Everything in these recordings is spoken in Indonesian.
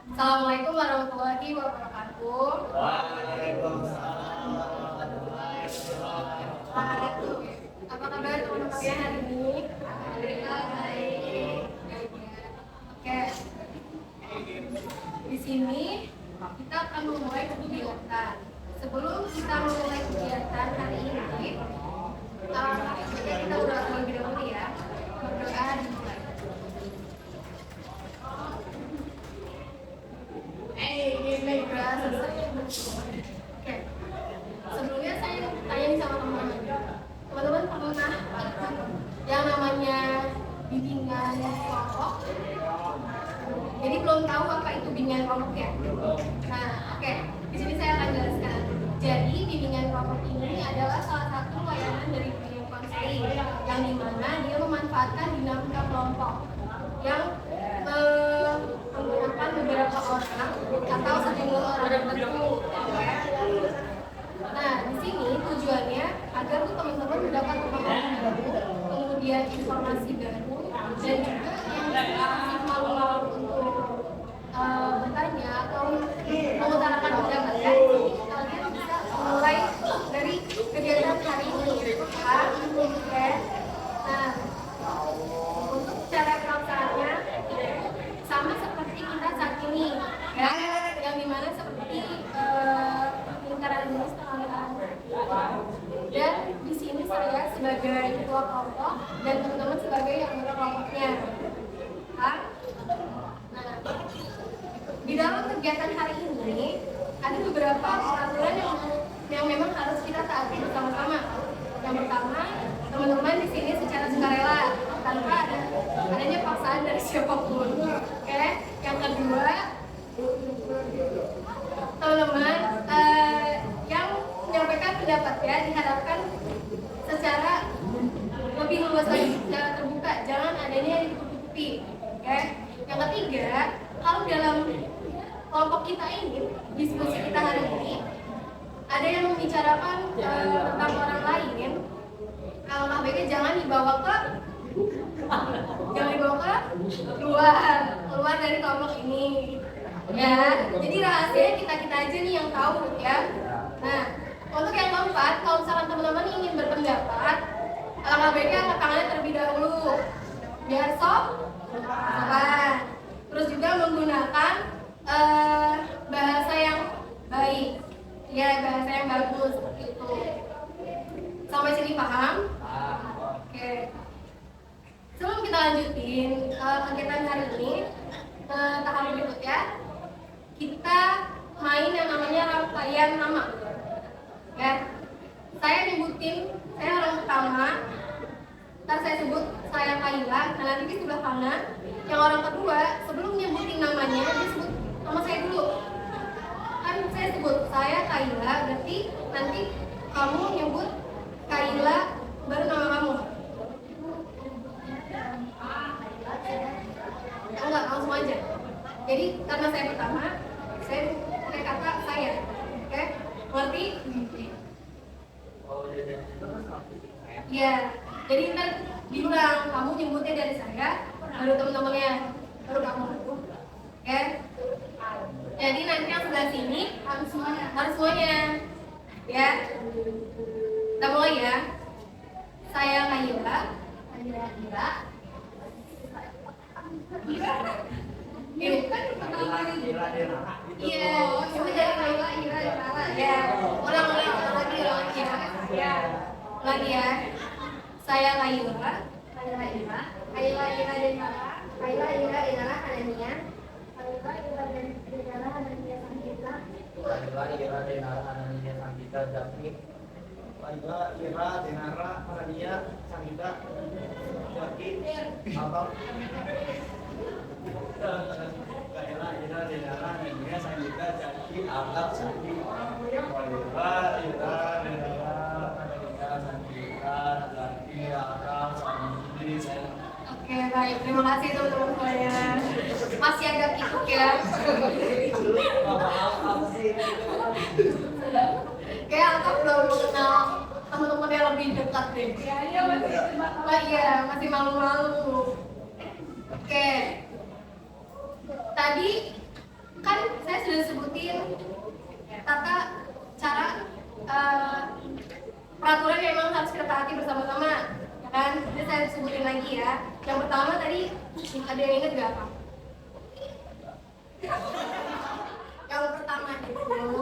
Assalamualaikum warahmatullahi wabarakatuh. Waalaikumsalam warahmatullahi wabarakatuh. Apa kabar teman-teman hari ini? Alhamdulillah baik. Oke. Di sini kita akan memulai kegiatan. Sebelum kita memulai kegiatan hari ini, kita berdoa terlebih dahulu ya. Berdoa dimulai. Oke. Sebelumnya saya tanya sama teman-teman. Teman-teman pernah ikut yang namanya bimbingan kelompok? Jadi belum tahu apa itu bimbingan kelompok ya? Nah, oke. Di sini saya akan jelaskan. Jadi bimbingan kelompok ini adalah salah satu layanan dari bimbingan konseling yang dimana dia memanfaatkan dinamika kelompok yang menggunakan beberapa orang atau sejumlah orang tertentu. Nah, di sini tujuannya agar tuh teman-teman mendapat pemahaman baru, kemudian informasi baru, dan juga yang masih malu-malu untuk bertanya atau mengutarakan pendapat ya. Kalian bisa mulai dari kegiatan hari ini. Oke. Nah, untuk cara pelaksanaannya sama seperti kita saat ini ya, yang dimana seperti lingkaran ini dan di sini saya sebagai ketua kelompok dan teman-teman sebagai anggota kelompoknya. Nah, di dalam kegiatan hari ini ada beberapa peraturan yang memang harus kita taati bersama-sama. Yang pertama, teman-teman di sini secara sukarela tanpa adanya paksaan dari siapapun. Oke. Yang kedua, teman-teman yang menyampaikan pendapatnya diharapkan secara lebih luas lagi, secara terbuka, jangan adanya yang ditutupi. Oke. Yang ketiga, kalau dalam kelompok kita ini, diskusi kita hari ini, ada yang membicarakan tentang orang lain, alangkah baiknya jangan dibawa ke keluar dari kelompok ini ya. Jadi rahasianya kita aja nih yang tahu ya. Nah, untuk yang keempat, kalau misalkan teman-teman ingin berpendapat, alangkah baiknya angkat tangannya terlebih dahulu biar sopan. Terus juga menggunakan bahasa yang baik ya, bahasa yang bagus seperti itu. Sampai sini paham? Oke. Sebelum kita lanjutin kegiatan hari ini, tahap berikutnya kita main yang namanya rangkaian nama. Ya, saya nyebutin, saya orang pertama, ntar saya sebut saya Kaila, nah nanti di sebelah kanan yang orang kedua sebelum nyebutin namanya dia sebut nama saya dulu. Kan saya sebut saya Kaila, berarti nanti kamu nyebut Kaila baru nama kamu. Enggak, langsung aja. Jadi karena saya pertama, saya pakai kata saya. Oke? Ngerti? Iya. Jadi ntar diulang, kamu nyebutnya dari saya, baru teman-temannya, baru kamu. Oke? Jadi nanti yang sebelah sini harus semuanya. Ya. Kita mulai ya. Saya Kaila. Iya, coba dari Kaila, Ira, Nara. Ya, ulang lagi ya. Lagi ya. Saya Kaila, Kaila, Ira, dan Nara. Kaila, Ira, Inara, Hanania. Kaila, Ira, dan Inara, Hanania, Sangkita. Kaila, Ira, Denara, Anania, Sangkita, Jaki. Kaila, Ira, Denara, Anania, Sangkita, Jaki. Apa? Kaila, Ira, Denara, Anania, Sangkita, Jaki, Atap, Sandi. Kaila, Ira, Denara, Anania, Sangkita, Jaki, Atap, Sandi. Oke, baik. Terima kasih teman-teman semuanya. Masih agak kikuk ya. Kayak Alka belum mengenal teman-teman yang lebih dekat deh. Iya, masih malu-malu. Oke. Tadi tata cara peraturan yang memang harus kita taati bersama-sama, ya kan? Jadi saya sebutin lagi ya. Yang pertama tadi ada yang ingat gak apa? Yang pertama itu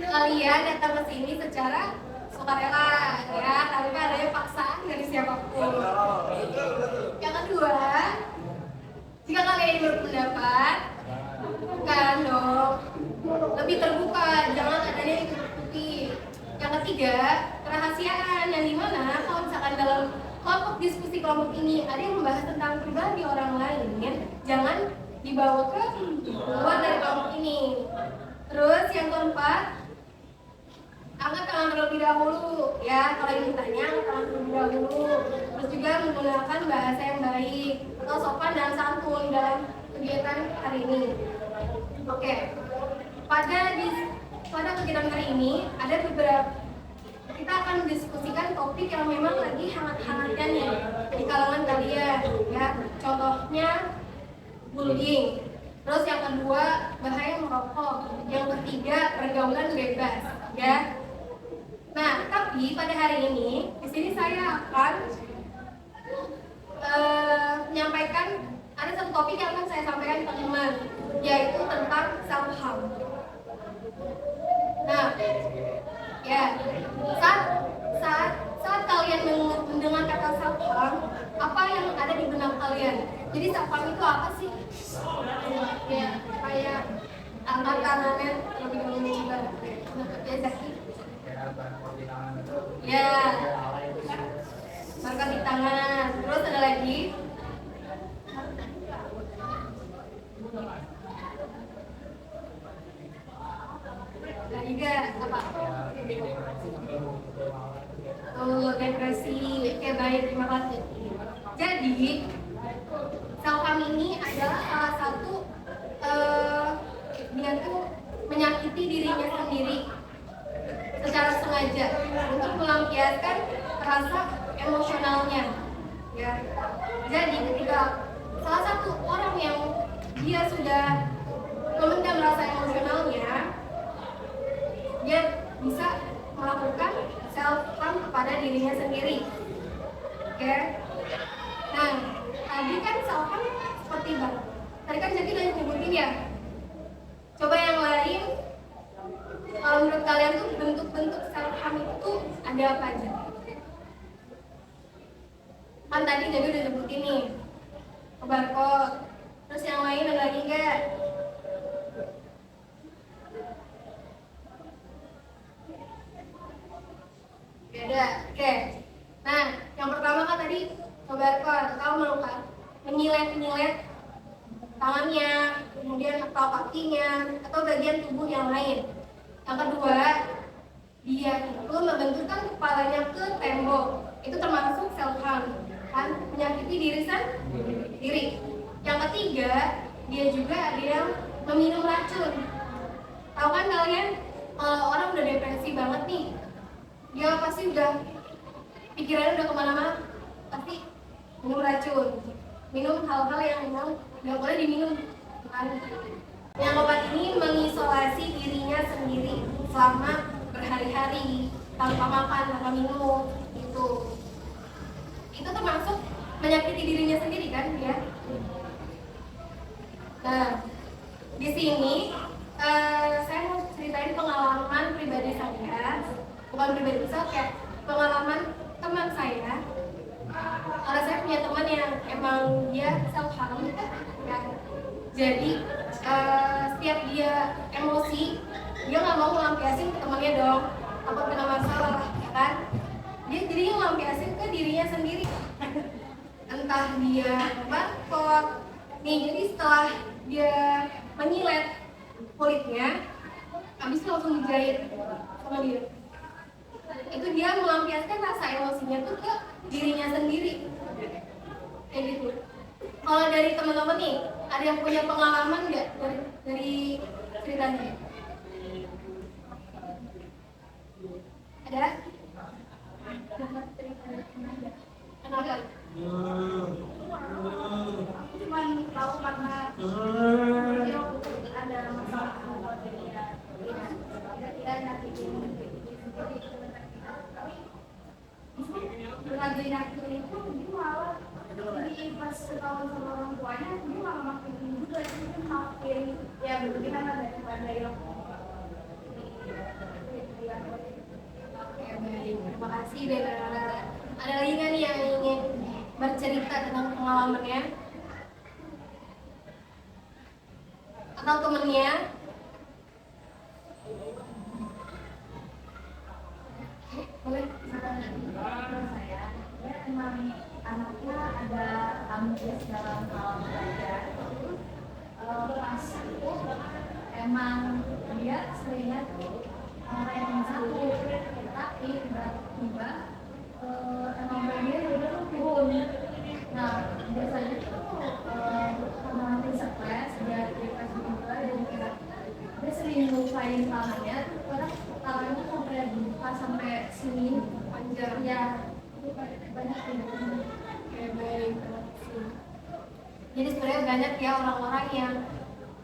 kalian datang ke sini secara sukarela ya, tanpa adanya paksaan dari siapapun. Yang kedua, jika kalian ingin berpendapat, bukan dong, lebih terbuka, jangan adanya ikuti. Yang ketiga, kerahasiaan, yang dimana kalau misalkan dalam kelompok diskusi kelompok ini ada yang membahas tentang pribadi orang lain, jangan dibawa ke luar dari kelompok ini. Terus yang keempat, angkat tangan terlebih dahulu ya, kalau ingin bertanya angkat tangan terlebih dahulu. Terus juga menggunakan bahasa yang baik atau sopan dan santun dalam kegiatan hari ini. Oke, pada kegiatan hari ini ada beberapa, kita akan mendiskusikan topik yang memang lagi hangat-hangatnya di kalangan kalian ya. Contohnya bullying. Terus yang kedua, bahaya merokok. Yang ketiga, pergaulan bebas ya. Nah, tapi pada hari ini di sini saya akan menyampaikan ada satu topik yang akan saya sampaikan ke teman, yaitu tentang self harm. Nah, ya, saat kalian mendengar kata self harm, apa yang ada di benak kalian? Jadi self harm itu apa sih? Ya, kayak angkat tangannya lebih dahulu juga. Ya, Zaki. Ya, angkat di tangan. Terus ada lagi. Nah, juga apa? Oh, depresi. Oke, baik, terima kasih. Jadi, self harm ini adalah salah satu dia tuh menyakiti dirinya sendiri secara sengaja untuk melampiaskan rasa emosionalnya. Ya. Jadi ketika salah satu orang yang dia sudah memendam rasa emosionalnya, dia bisa melakukan self harm kepada dirinya sendiri. Oke. Nah, tadi kan self harm seperti apa? Tadi kan Jaki udah nyebutin ya. Coba yang lain, kalau menurut kalian tuh bentuk-bentuk self harm itu ada apa aja? Kan tadi Jaki udah nyebutin nih, kebarkot. Terus yang lain ada lagi nggak? Beda, oke. Nah, yang pertama kan tadi kebarkot, tahu mau kan? Menyilet tangannya, kemudian atau kakinya, atau bagian tubuh yang lain. Yang kedua, dia itu membenturkan kepalanya ke tembok. Itu termasuk self harm, kan? Menyakiti diri sendiri. Yang ketiga, dia juga ada yang meminum racun. Tahu kan kalian, kalau orang udah depresi banget nih, dia pasti udah pikirannya udah kemana-mana, pasti minum racun, minum hal-hal yang memang nggak boleh diminum, kan? Yang obat ini mengisolasi dirinya sendiri selama berhari-hari tanpa makan, tanpa minum, itu termasuk menyakiti dirinya sendiri kan ya. Nah, di sini saya mau ceritain pengalaman pribadi saya, bukan pribadi saya, kayak pengalaman teman saya. Karena saya punya teman yang emang dia self harm ya. Jadi setiap dia emosi, dia nggak mau melampiasin ke temannya dong, takut kena masalah, ya kan? Dia jadinya melampiasin ke dirinya sendiri. Entah dia barcode nih, jadi setelah dia menyilet kulitnya, habis itu langsung dijahit sama dia. Itu dia melampiaskan rasa emosinya tuh ke dirinya sendiri, kayak gitu. Kalau dari teman-teman nih, ada yang punya pengalaman nggak dari ceritanya? Ada? Kenapa? Cuma tahu karena ada masalah. ketahuan sama orang tuanya, dia malah makin ini juga, dia makin ya berlebihan lah daripada yang baik. Terima kasih dan ada lagi nggak nih yang ingin bercerita tentang pengalamannya atau temennya? Boleh. Saya emang anaknya ada ambis dalam hal belajar. Pas itu emang dia seringnya orang yang satu, tapi tiba-tiba emang dia udah turun. Nah biasanya tuh karena nanti stres, dia depresi juga dan kayak dia sering lupain tangannya, kadang tangannya tuh sampai buka sampai sini panjang ya, banyak yang Baik. Jadi sebenarnya banyak ya orang-orang yang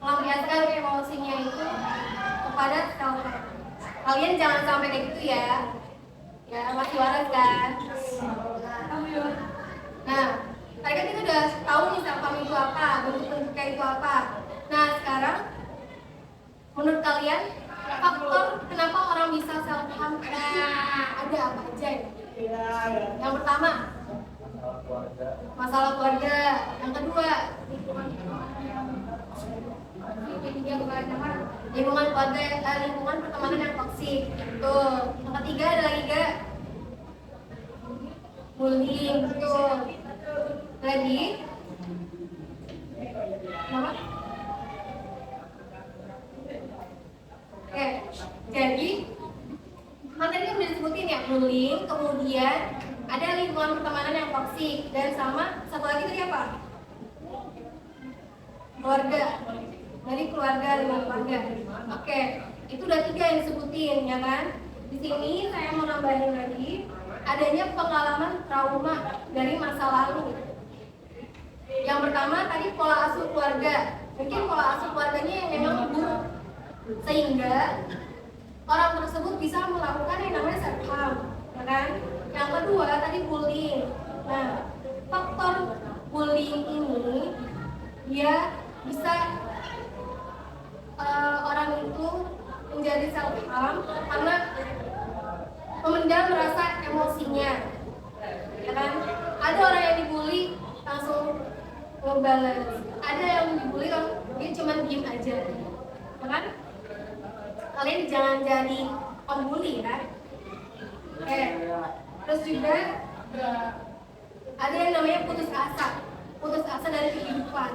melampiaskan emosinya itu kepada self harm. Kalian jangan sampai kayak gitu ya. Ya masih waras kan? Nah, tadi kan kita udah tahu nih self harm itu apa, bentuk-bentuknya itu apa. Nah sekarang, menurut kalian faktor kenapa orang bisa self harm ada apa aja ya? Yang pertama, masalah keluarga. Yang kedua, lingkungan keluarga, lingkungan pertemanan yang toksik. Tuh. Yang ketiga ada lagi gak? Bullying. Tuh. Lagi? Apa? Oke. Jadi kan tadi kan udah disebutin ya, bullying, kemudian ada lingkungan pertemanan yang toksik, dan sama satu lagi tadi apa? Keluarga. Dari keluarga, lingkungan keluarga. Oke, itu udah 3 yang disebutin ya kan? Di sini saya mau nambahin lagi adanya pengalaman trauma dari masa lalu. Yang pertama tadi pola asuh keluarga. Mungkin pola asuh keluarganya yang memang buruk, sehingga orang tersebut bisa melakukan yang namanya self harm, ya kan? Yang kedua tadi bullying. Nah, faktor bullying ini dia bisa orang itu menjadi self harm karena memendam rasa emosinya, ya kan? Ada orang yang dibully langsung ngebalas, ada yang dibully dia cuma diem aja, ya kan? Kalian jangan jadi pembuli ya. Terus juga ada yang namanya putus asa dari kehidupan,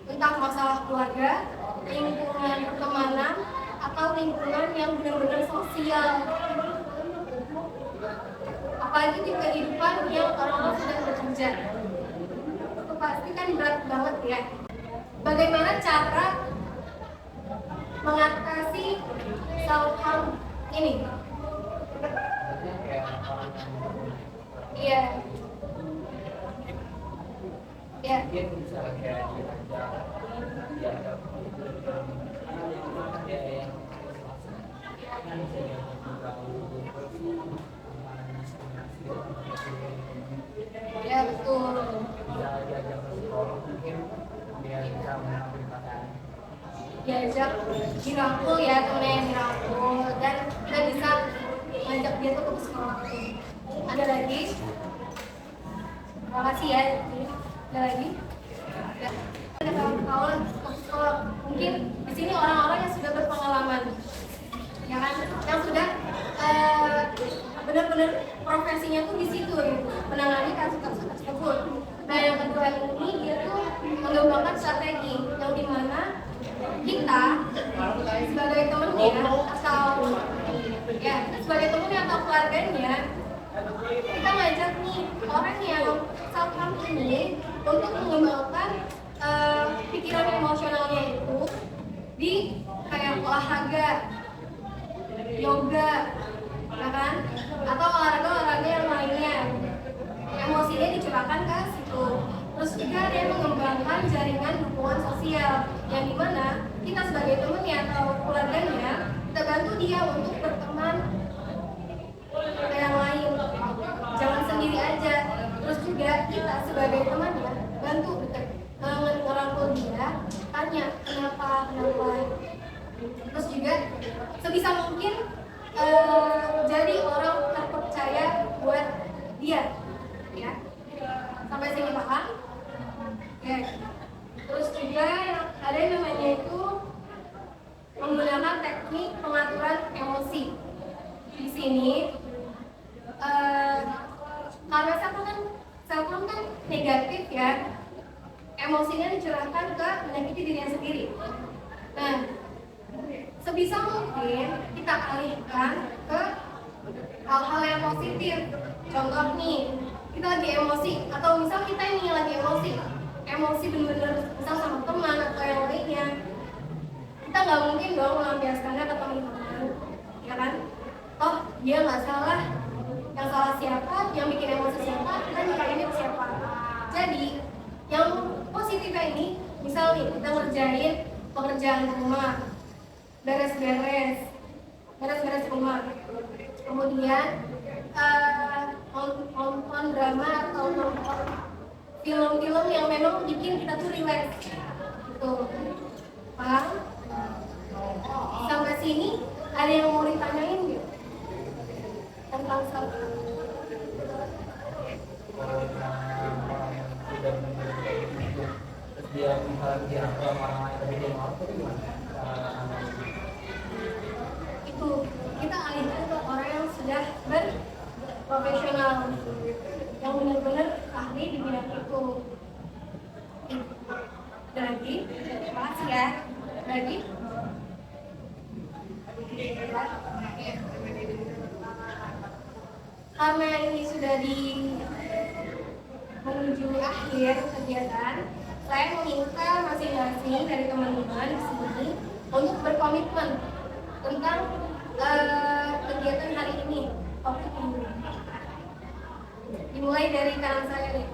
entah masalah keluarga, lingkungan pertemanan, atau lingkungan yang benar-benar sosial, apalagi di kehidupan yang orang-orang sedang bekerja. Itu pasti kan berat banget ya. Bagaimana cara mengatasi self harm ini? Iya. Ya. Ya betul. Diajak dirangkul ya, temennya yang dirangkul, dan kita bisa ngajak dia tuh ke psikolog. Ada lagi? Terima kasih ya. Ada lagi? Ada kawan ke psikolog. Mungkin di sini orang-orang yang sudah berpengalaman, ya kan? Yang sudah benar-benar profesinya tuh di situ gitu, menangani kasus-kasus tersebut. Nah yang kedua ini dia tuh mengembangkan strategi yang dimana kita sebagai temennya atau ya sebagai temennya atau keluarganya, kita ngajak nih orang yang self harm ini untuk mengembangkan pikiran emosionalnya itu di kayak olahraga, yoga, ya kan? Atau olahraga yang lainnya. Emosinya dicurahkan ke situ. Terus juga dia mengembangkan jaringan dukungan sosial yang dimana kita sebagai temannya atau keluarganya kita bantu dia untuk berteman ke yang lain, jangan sendiri aja. Terus juga kita sebagai temannya bantu ngerangkul dia, tanya kenapa. Terus juga sebisa mungkin jadi orang terpercaya buat dia, ya. Sampai sini paham? Oke. Terus juga ada yang namanya itu menggunakan teknik pengaturan emosi. Di sini karena self-harm kan negatif ya, emosinya dicurahkan ke menyakiti dirinya sendiri. Nah, sebisa mungkin kita alihkan ke hal-hal yang positif. Contoh nih, kita lagi emosi, atau misal kita ini lagi emosi bener-bener misal sama teman atau yang lainnya, kita nggak mungkin dong melampiaskannya ke teman-teman, ya kan? Oh, dia nggak salah, yang salah siapa, yang bikin emosi siapa, kita nyerahin ke siapa. Jadi yang positifnya ini, misal nih kita ngerjain pekerjaan rumah, beres-beres rumah, kemudian nonton drama atau nonton film-film yang memang bikin kita tuh relax gitu. Paham? Sampai sini ada yang mau ditanyain gitu tentang self-harm? Terus dia misalnya orang lain tapi dia mau itu gimana? Itu kita alihkan ke orang yang sudah berprofesional, yang benar-benar ahli di bidang itu. Ada lagi? Makasih ya. Ada lagi? Karena ini sudah menuju akhir kegiatan, saya meminta masing-masing dari teman-teman di sini untuk berkomitmen tentang kegiatan hari ini, topik ini. Dimulai dari kanan saya nih.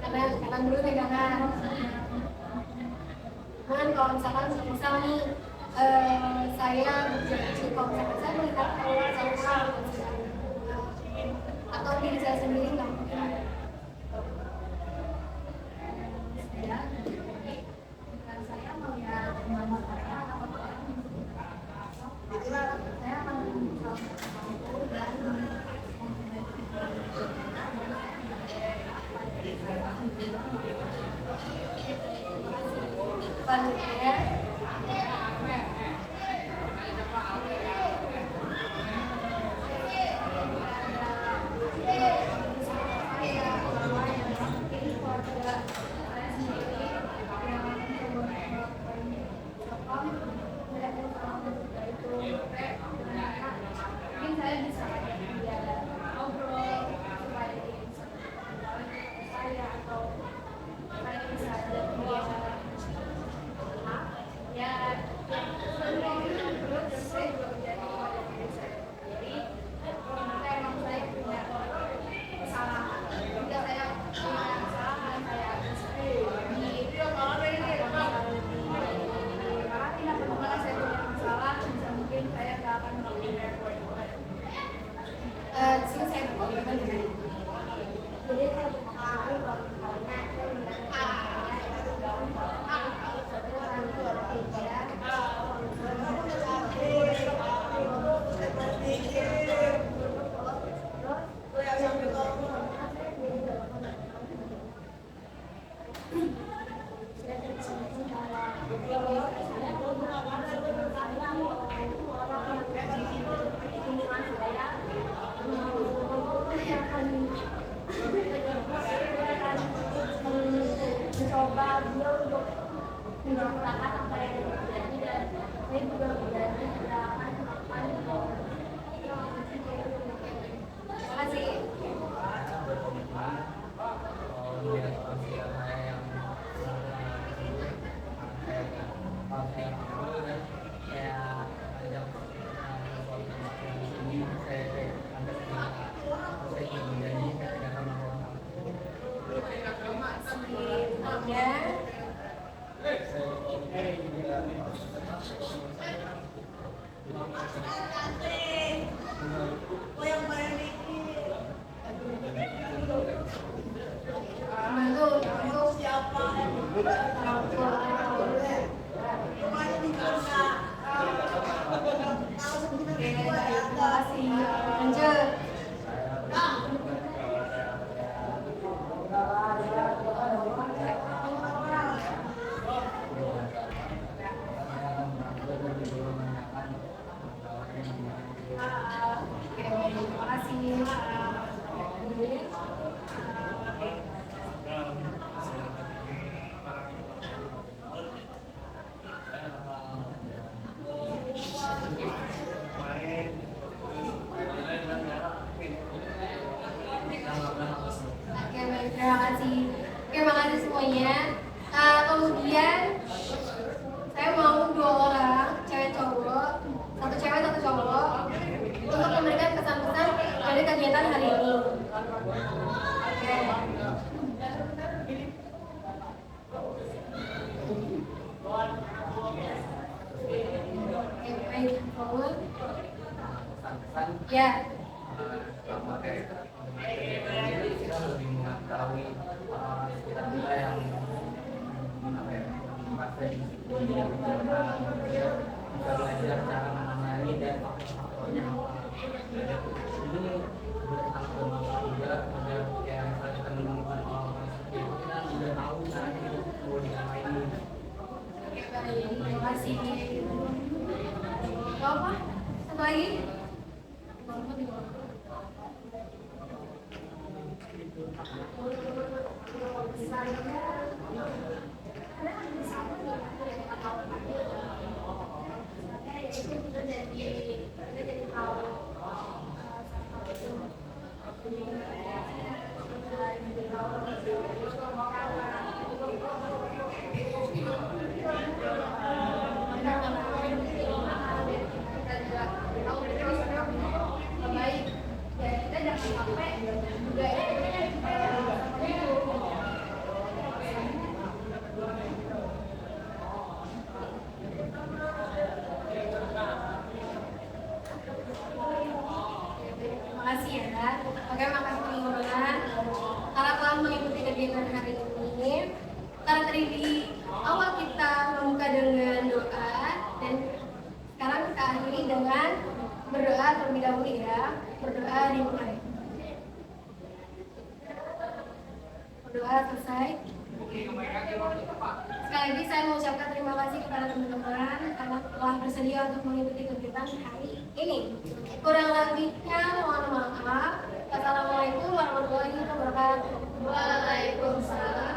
Kanan dulu pegangan. Kan kalau misalkan misal nih saya berjanji, kalau misalkan saya melihat saya atau diri saya sendiri nggak mungkin. Saya melihat mama saya saya akan mungkin saya bisa ngobrol supaya dia bisa saya atau saya bisa ada dia ya terus saya juga menjadi pada diri saya sendiri. Saya emang saya punya kesalahan, jika saya punya kesalahan saya dimarahin apa gimana, saya punya masalah bisa mungkin saya nggak akan melakukan Di sini saya berkomitmen dengan jadi saya mencoba dia untuk menciptakan apa yang terjadi, dan saya juga berjanji tidak akan melakukan itu. Terima kasih. Terima kasih. Lanjut. Terima kasih. Oke, baik, terima kasih. Oke, makasih semuanya. Kemudian saya mau 2 orang, cewek cowok, 1 cewek 1 cowok, untuk memberikan pesan-pesan dari kegiatan hari ini. Oke. Oke, baik, Paul. pesan-pesan Ya. selama kita lebih mengetahui sekitar kita yang apa ya, merasa di dunia perjalanan, bisa belajar cara menangani dan faktor-faktornya apa. Ini sangat bermanfaat juga agar kayak misalnya kita menemukan orang seperti itu, kita sudah tahu caranya itu mau diapain. Oke, baik, terima kasih. Apa? Satu lagi? Baik, ya kita jangan sampai juga terima kasih ya. Oke, makasih teman-teman. Karena telah mengikuti kegiatan hari ini. Karena tadi di awal kita membuka dengan doa dan sekarang kita akhiri dengan berdoa terlebih dahulu ya. Berdoa dimulai. Berdoa selesai. Sekali lagi saya mengucapkan terima kasih kepada teman-teman karena telah bersedia untuk mengikuti kegiatan hari ini. Kurang lebihnya mohon maaf. Assalamualaikum warahmatullahi wabarakatuh. Waalaikumsalam.